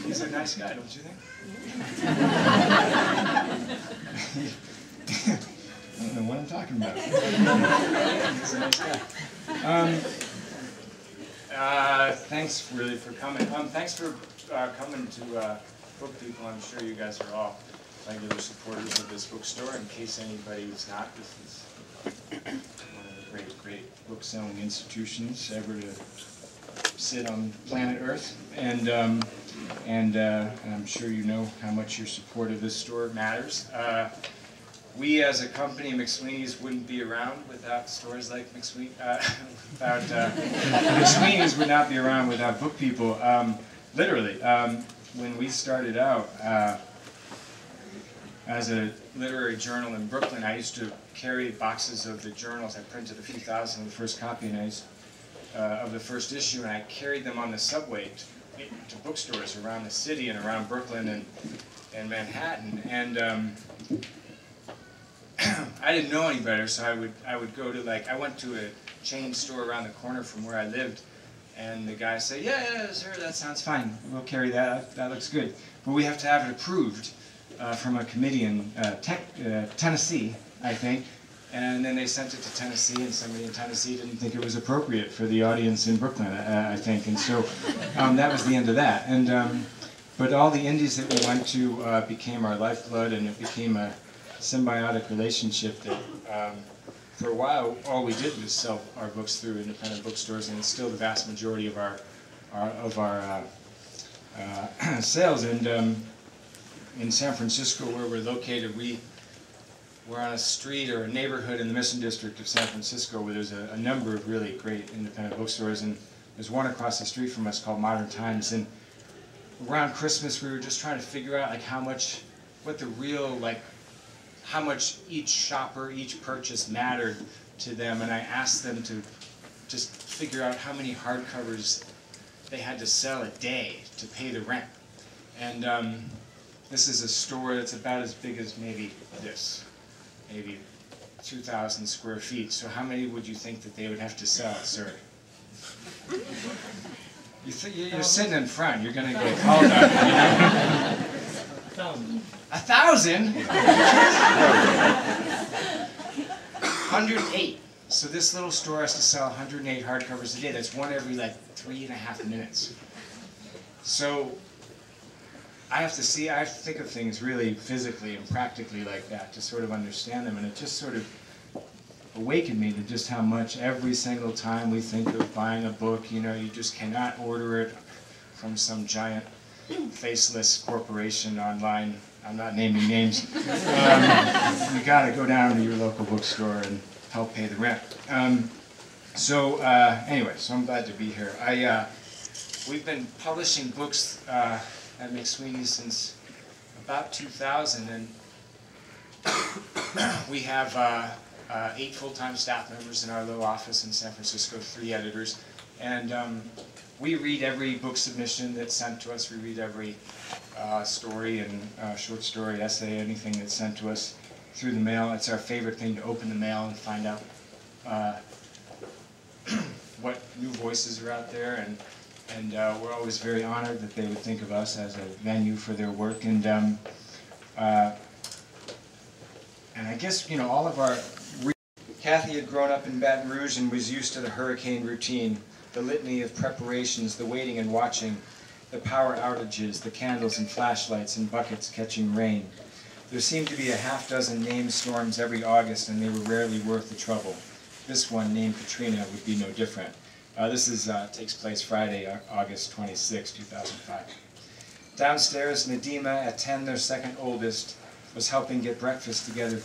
He's a nice guy, don't you think? I don't know what I'm talking about. He's a nice guy. Thanks really for coming. Thanks for coming to Bookpeople. I'm sure you guys are all regular supporters of this bookstore. In case anybody is not, this is one of the great book-selling institutions ever to sit on planet Earth. And I'm sure you know how much your support of this store matters. We as a company, McSweeney's, wouldn't be around without stores like McSweeney's would not be around without Bookpeople. Literally, when we started out as a literary journal in Brooklyn, I used to carry boxes of the journals. I printed a few thousand of the first copy, and of the first issue, and I carried them on the subway to bookstores around the city and around Brooklyn and Manhattan. And I didn't know any better, so I would go to, I went to a chain store around the corner from where I lived, and the guy said, yeah, sir, that sounds fine. We'll carry that. That looks good. But we have to have it approved from a committee in Tennessee, I think. And then they sent it to Tennessee, and somebody in Tennessee didn't think it was appropriate for the audience in Brooklyn, I think. And so that was the end of that. And but all the indies that we went to became our lifeblood, and it became a symbiotic relationship that for a while all we did was sell our books through independent bookstores, and it's still the vast majority of our sales. And in San Francisco, where we're located, we're on a street or a neighborhood in the Mission District of San Francisco where there's a number of really great independent bookstores, and there's one across the street from us called Modern Times. And around Christmas, we were just trying to figure out how much each shopper, each purchase mattered to them, and I asked them to just figure out how many hardcovers they had to sell a day to pay the rent. And this is a store that's about as big as maybe 2,000 square feet. So how many would you think that they would have to sell, sir? You're sitting in front. You're going to get called up. 1,000? 108. So this little store has to sell 108 hardcovers a day. That's one every 3.5 minutes. So I have to think of things really physically and practically like that to sort of understand them, and it just sort of awakened me to just how much every single time we think of buying a book, you just cannot order it from some giant faceless corporation online. I'm not naming names. You got to go down to your local bookstore and help pay the rent. Anyway, so I'm glad to be here. We've been publishing books at McSweeney's since about 2000, and we have 8 full-time staff members in our little office in San Francisco, 3 editors, and we read every book submission that's sent to us. We read every story and short story, essay, anything that's sent to us through the mail. It's our favorite thing to open the mail and find out what new voices are out there, and we're always very honored that they would think of us as a venue for their work. And I guess, all of our... Kathy had grown up in Baton Rouge and was used to the hurricane routine, the litany of preparations, the waiting and watching, the power outages, the candles and flashlights and buckets catching rain. There seemed to be a half-dozen named storms every August, and they were rarely worth the trouble. This one, named Katrina, would be no different. This takes place Friday, August 26, 2005. Downstairs, Nadima, at 10, their second oldest, was helping get breakfast together.